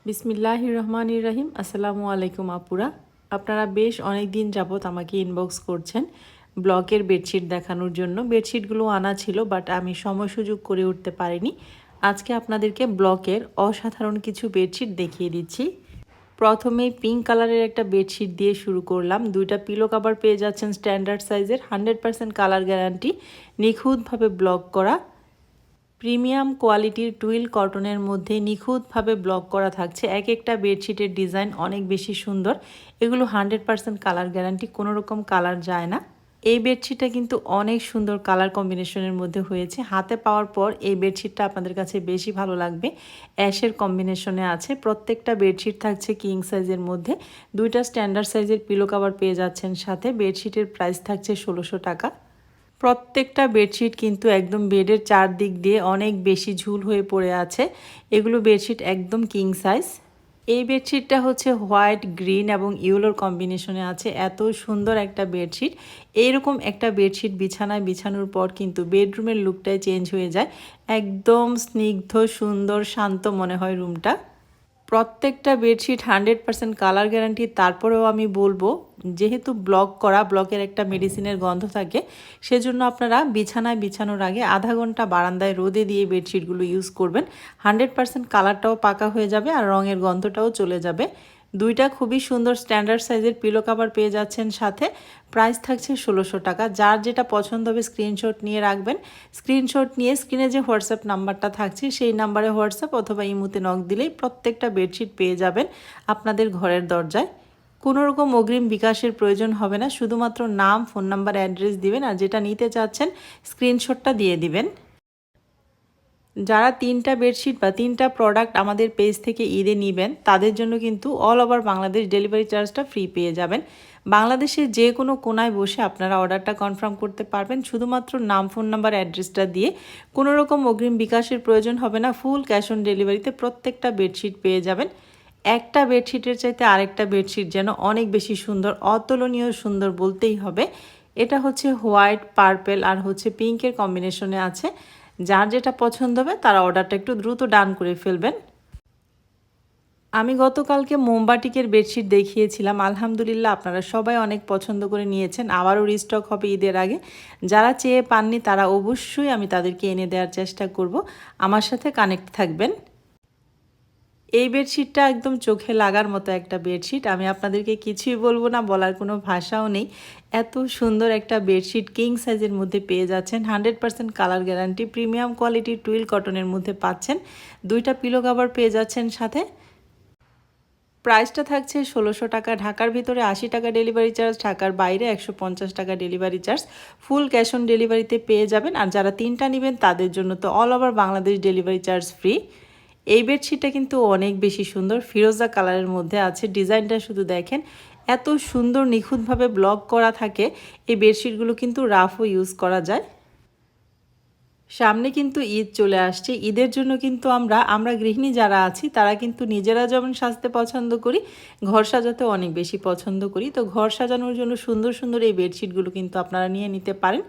বিসমিল্লাহির রহমানির রহিম। আসসালামু আলাইকুম আপুরা। আপনারা বেশ অনেক দিন যাবত আমাকে ইনবক্স করছেন ব্লকের বেডশিট দেখানোর জন্য। বেডশিটগুলো আনা ছিল বাট আমি সময় সুযোগ করে উঠতে পারিনি। আজকে আপনাদেরকে ব্লকের অসাধারণ কিছু বেডশিট দেখিয়ে দিচ্ছি। প্রথমেই পিঙ্ক কালারের একটা বেডশিট দিয়ে শুরু করলাম। দুইটা পিলো কভার পেয়ে যাচ্ছেন স্ট্যান্ডার্ড সাইজের, 100% কালার গ্যারান্টি, নিখুঁতভাবে ব্লক করা। প্রিমিয়াম কোয়ালিটির টুইল কটনের মধ্যে নিখুঁতভাবে ব্লক করা থাকছে। এক একটা বেডশিটের ডিজাইন অনেক বেশি সুন্দর। এগুলো 100% কালার গ্যারান্টি, কোনো রকম কালার যায় না। এই বেডশিটটা কিন্তু অনেক সুন্দর কালার কম্বিনেশনের মধ্যে হয়েছে। হাতে পাওয়ার পর এই বেডশিটটা আপনাদের কাছে বেশি ভালো লাগবে। অ্যাশের কম্বিনেশনে আছে। প্রত্যেকটা বেডশিট থাকছে কিং সাইজের মধ্যে। দুইটা স্ট্যান্ডার্ড সাইজের পিলো কভার পেয়ে যাচ্ছেন সাথে। বেডশিটের প্রাইস থাকছে 1600 টাকা। প্রত্যেকটা বেডশিট কিন্তু একদম বেডের চারদিক দিয়ে অনেক বেশি ঝুল হয়ে পড়ে আছে। এগুলো বেডশিট একদম কিং সাইজ। এই বেডশিটটা হচ্ছে হোয়াইট, গ্রিন এবং ইয়েলোর কম্বিনেশনে আছে। এত সুন্দর একটা বেডশিট। এইরকম একটা বেডশিট বিছানায় বিছানোর পর কিন্তু বেডরুমের লুকটাই চেঞ্জ হয়ে যায়। একদম স্নিগ্ধ, সুন্দর, শান্ত মনে হয় রুমটা। প্রত্যেকটা বেডশিট 100% কালার গ্যারান্টি। তারপরেও আমি বলবো, যেহেতু ব্লক করা, ব্লকের একটা মেডিসিনের গন্ধ থাকে, সেজন্য আপনারা বিছানায় বিছানোর আগে আধা ঘন্টা বারান্দায় রোদে দিয়ে বেডশিটগুলো ইউজ করবেন। 100% কালারটাও পাকা হয়ে যাবে আর রঙের গন্ধটাও চলে যাবে। দুইটা খুবই সুন্দর স্ট্যান্ডার্ড সাইজের পিলো কভার পেয়ে যাচ্ছেন সাথে। প্রাইস থাকছে 1600 টাকা। যার যেটা পছন্দ হবে স্ক্রিনশট নিয়ে রাখবেন। স্ক্রিনশট নিয়ে স্ক্রিনে যে হোয়াটসঅ্যাপ নাম্বারটা থাকছে সেই নাম্বারে হোয়াটসঅ্যাপ অথবা ইমোতে নক দিলেই প্রত্যেকটা বেডশিট পেয়ে যাবেন আপনাদের ঘরের দরজায়। কোনো রকম অগ্রিম বিকাশের প্রয়োজন হবে না। শুধুমাত্র নাম, ফোন নাম্বার, অ্যাড্রেস দিবেন আর যেটা নিতে চাচ্ছেন স্ক্রিনশটটা দিয়ে দিবেন। যারা 3টা বেডশিট বা 3টা প্রোডাক্ট আমাদের পেজ থেকে ঈদে নেবেন তাদের জন্য কিন্তু অল ওভার বাংলাদেশ ডেলিভারি চার্জটা ফ্রি পেয়ে যাবেন। বাংলাদেশের যে কোনো কোনায় বসে আপনারা অর্ডারটা কনফার্ম করতে পারবেন শুধুমাত্র নাম, ফোন নাম্বার, অ্যাড্রেসটা দিয়ে। কোনো রকম অগ্রিম বিকাশের প্রয়োজন হবে না। ফুল ক্যাশ অন ডেলিভারিতে প্রত্যেকটা বেডশিট পেয়ে যাবেন। একটা বেডশিটের চাইতে আরেকটা বেডশিট যেন অনেক বেশি সুন্দর, অতুলনীয় সুন্দর বলতেই হবে। এটা হচ্ছে হোয়াইট, পার্পেল আর হচ্ছে পিঙ্কের কম্বিনেশনে আছে। যার যেটা পছন্দ হবে তারা অর্ডারটা একটু দ্রুত ডান করে ফেলবেন। আমি গতকালকে মোমবাটিকের বেডশিট দেখিয়েছিলাম। আলহামদুলিল্লাহ আপনারা সবাই অনেক পছন্দ করে নিয়েছেন। আবারও রিস্টক হবে ঈদের আগে। যারা চেয়ে পাননি তারা অবশ্যই আমি তাদেরকে এনে দেওয়ার চেষ্টা করব। আমার সাথে কানেক্ট থাকবেন। এই বেডশিটটা একদম চোখে লাগার মতো একটা বেডশিট। আমি আপনাদেরকে কিছুই বলবো না, বলার কোনো ভাষাও নেই। এত সুন্দর একটা বেডশিট কিং সাইজের মধ্যে পেয়ে যাচ্ছেন। 100% কালার গ্যারান্টি, প্রিমিয়াম কোয়ালিটির টুইল কটনের মধ্যে পাচ্ছেন। দুইটা পিলো কভার পেয়ে যাচ্ছেন সাথে। প্রাইসটা থাকছে 1600 টাকা। ঢাকার ভিতরে 80 টাকা ডেলিভারি চার্জ, ঢাকার বাইরে 150 টাকা delivery charge. Full cash on ডেলিভারিতে পেয়ে যাবেন। আর যারা 3টা নেবেন তাদের জন্য তো all over Bangladesh delivery charge free. এই বেডশিটটা কিন্তু অনেক বেশি সুন্দর, ফিরোজা কালারের মধ্যে আছে। ডিজাইনটা শুধু দেখেন, এত সুন্দর নিখুঁতভাবে ব্লক করা থাকে। এই বেডশিটগুলো কিন্তু রাফও ইউজ করা যায়। সামনে কিন্তু ঈদ চলে আসছে। ঈদের জন্য কিন্তু আমরা গৃহিণী যারা আছি তারা কিন্তু নিজেরা যেমন সাজতে পছন্দ করি, ঘর সাজাতে অনেক বেশি পছন্দ করি। তো ঘর সাজানোর জন্য সুন্দর সুন্দর এই বেডশিটগুলো কিন্তু আপনারা নিয়ে নিতে পারেন।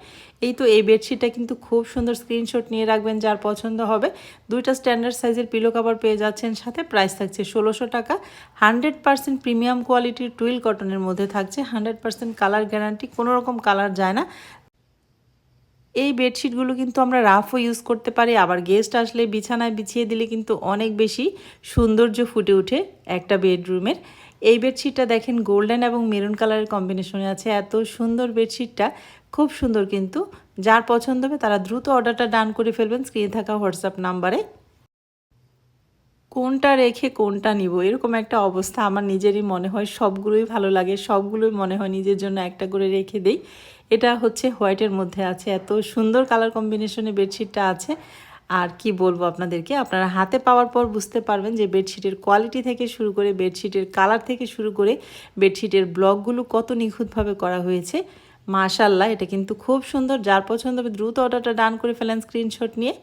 এই তো এই বেডশিটটা কিন্তু খুব সুন্দর, স্ক্রিনশট নিয়ে রাখবেন যার পছন্দ হবে। দুইটা স্ট্যান্ডার্ড সাইজের পিলো কভার পেয়ে যাচ্ছেন সাথে। প্রাইস থাকছে 1600 টাকা। 100% প্রিমিয়াম কোয়ালিটির টুইল কটনের মধ্যে থাকছে। 100% কালার গ্যারান্টি, কোনো রকম কালার যায় না। এই বেডশিটগুলো কিন্তু আমরা রাফও ইউজ করতে পারি, আবার গেস্ট আসলে বিছানায় বিছিয়ে দিলে কিন্তু অনেক বেশি সৌন্দর্য ফুটে ওঠে একটা বেডরুমের। এই বেডশিটটা দেখেন গোল্ডেন এবং মেরুন কালারের কম্বিনেশনে আছে। এত সুন্দর বেডশিটটা, খুব সুন্দর কিন্তু। যার পছন্দ হবে তারা দ্রুত অর্ডারটা ডান করে ফেলবেন স্ক্রিনে থাকা হোয়াটসঅ্যাপ নাম্বারে। কোনটা রেখে কোনটা নিব এরকম একটা অবস্থা আমার নিজেরই মনে হয়। সবগুলোই ভালো লাগে, সবগুলোই মনে হয় নিজের জন্য একটা করে রেখে দেই। এটা হচ্ছে হোয়াইটের মধ্যে আছে। এত সুন্দর কালার কম্বিনেশনে বেডশিটটা আছে। আর কি বলবো আপনাদেরকে, আপনারা হাতে পাওয়ার পর বুঝতে পারবেন যে বেডশিটের কোয়ালিটি থেকে শুরু করে, বেডশিটের কালার থেকে শুরু করে, বেডশিটের ব্লকগুলো কত নিখুঁতভাবে করা হয়েছে। মাশাআল্লাহ, এটা কিন্তু খুব সুন্দর। যার পছন্দ হবে দ্রুত অর্ডারটা ডান করে ফেলেন স্ক্রিনশট নিয়ে।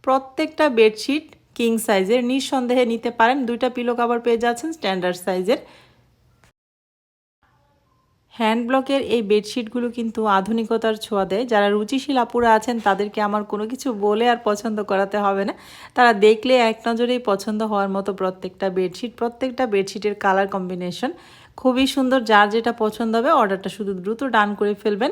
প্রত্যেকটা বেডশিট কিং সাইজের, নিঃসন্দেহে নিতে পারেন। দুইটা পিলো কভার পেয়ে যাচ্ছেন স্ট্যান্ডার্ড সাইজের। হ্যান্ড ব্লকের এই বেডশিটগুলো কিন্তু আধুনিকতার ছোঁয়া দেয়। যারা রুচিশীল আপুরা আছেন তাদেরকে আমার কোনো কিছু বলে আর পছন্দ করাতে হবে না। তারা দেখলে এক নজরেই পছন্দ হওয়ার মতো প্রত্যেকটা বেডশিটের কালার কম্বিনেশন খুবই সুন্দর। যার যেটা পছন্দ হবে অর্ডারটা শুধু দ্রুত ডান করে ফেলবেন।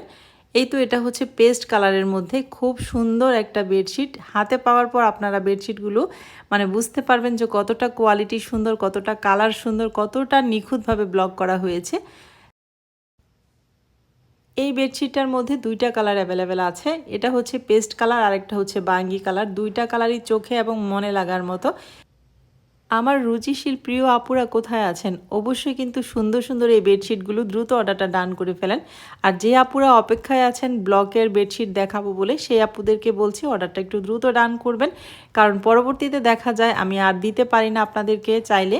এই তো এটা হচ্ছে পেস্ট কালারের মধ্যে খুব সুন্দর একটা বেডশিট। হাতে পাওয়ার পর আপনারা বেডশিটগুলো মানে বুঝতে পারবেন যে কতটা কোয়ালিটি সুন্দর, কতটা কালার সুন্দর, কতটা নিখুঁতভাবে ব্লক করা হয়েছে। এই বেডশিটটার মধ্যে দুইটা কালার অ্যাভেলেবেল আছে। এটা হচ্ছে পেস্ট কালার আর একটা হচ্ছে বাঙ্গি কালার। দুইটা কালারই চোখে এবং মনে লাগার মতো। আমার রুচিশীল প্রিয় আপুরা কোথায় আছেন? অবশ্যই কিন্তু সুন্দর সুন্দর এই বেডশিটগুলো দ্রুত অর্ডারটা ডান করে ফেলেন। আর যে আপুরা অপেক্ষায় আছেন ব্লকের বেডশিট দেখাবো বলে, সেই আপুদেরকে বলছি অর্ডারটা একটু দ্রুত ডান করবেন, কারণ পরবর্তীতে দেখা যায় আমি আর দিতে পারি না আপনাদেরকে চাইলে।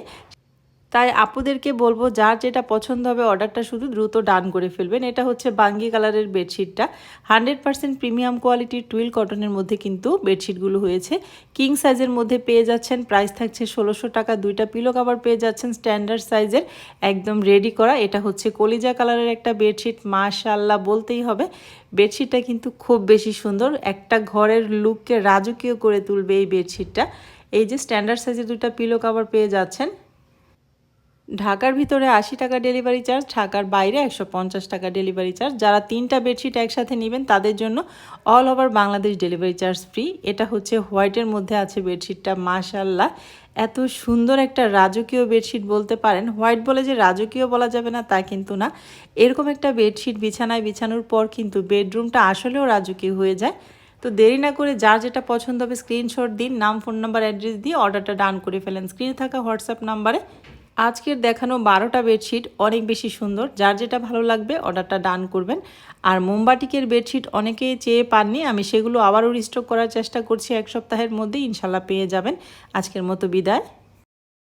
তাই আপুদেরকে বলবো যার যেটা পছন্দ হবে অর্ডারটা শুধু দ্রুত ডান করে ফেলবেন। এটা হচ্ছে বাঙ্গি কালারের বেডশিটটা। 100% প্রিমিয়াম কোয়ালিটির টুইল কটনের মধ্যে কিন্তু বেডশিটগুলো হয়েছে। কিং সাইজের মধ্যে পেয়ে যাচ্ছেন, প্রাইস থাকছে 1600 টাকা। দুইটা পিলো কভার পেয়ে যাচ্ছেন স্ট্যান্ডার্ড সাইজের, একদম রেডি করা। এটা হচ্ছে কলিজা কালারের একটা বেডশিট। মাশাআল্লাহ বলতেই হবে, বেডশিটটা কিন্তু খুব বেশি সুন্দর, একটা ঘরের লুককে রাজকীয় করে তুলবে এই বেডশিটটা। এই যে স্ট্যান্ডার্ড সাইজের দুইটা পিলো কভার পেয়ে যাচ্ছেন। ঢাকার ভিতরে 80 টাকা ডেলিভারি চার্জ, ঢাকার বাইরে 150 টাকা ডেলিভারি চার্জ। যারা 3টা বেডশিট একসাথে নেবেন তাদের জন্য all over Bangladesh delivery charge free. এটা হচ্ছে হোয়াইটের মধ্যে আছে বেডশিটটা। মাশাআল্লাহ এত সুন্দর একটা রাজকীয় বেডশিট বলতে পারেন। হোয়াইট বলে যে রাজকীয় বলা যাবে না তা কিন্তু না। এরকম একটা বেডশিট বিছানায় বিছানোর পর কিন্তু বেডরুমটা আসলেও রাজকীয় হয়ে যায়। তো দেরি না করে যার যেটা পছন্দ হবে স্ক্রিনশট দিন, নাম, ফোন নাম্বার, অ্যাড্রেস দিয়ে অর্ডারটা ডান করে ফেলেন স্ক্রিনে থাকা হোয়াটসঅ্যাপ নাম্বারে। আজকের দেখানো 12টা বেডশিট অনেক বেশি সুন্দর। যার যেটা ভালো লাগবে অর্ডারটা ডান করবেন। আর মোমবাটিকের বেডশিট অনেকেই চেয়ে পাননি, আমি সেগুলো আবারও রিস্টক করার চেষ্টা করছি 1 সপ্তাহের মধ্যে, ইনশাল্লাহ পেয়ে যাবেন। আজকের মতো বিদায়।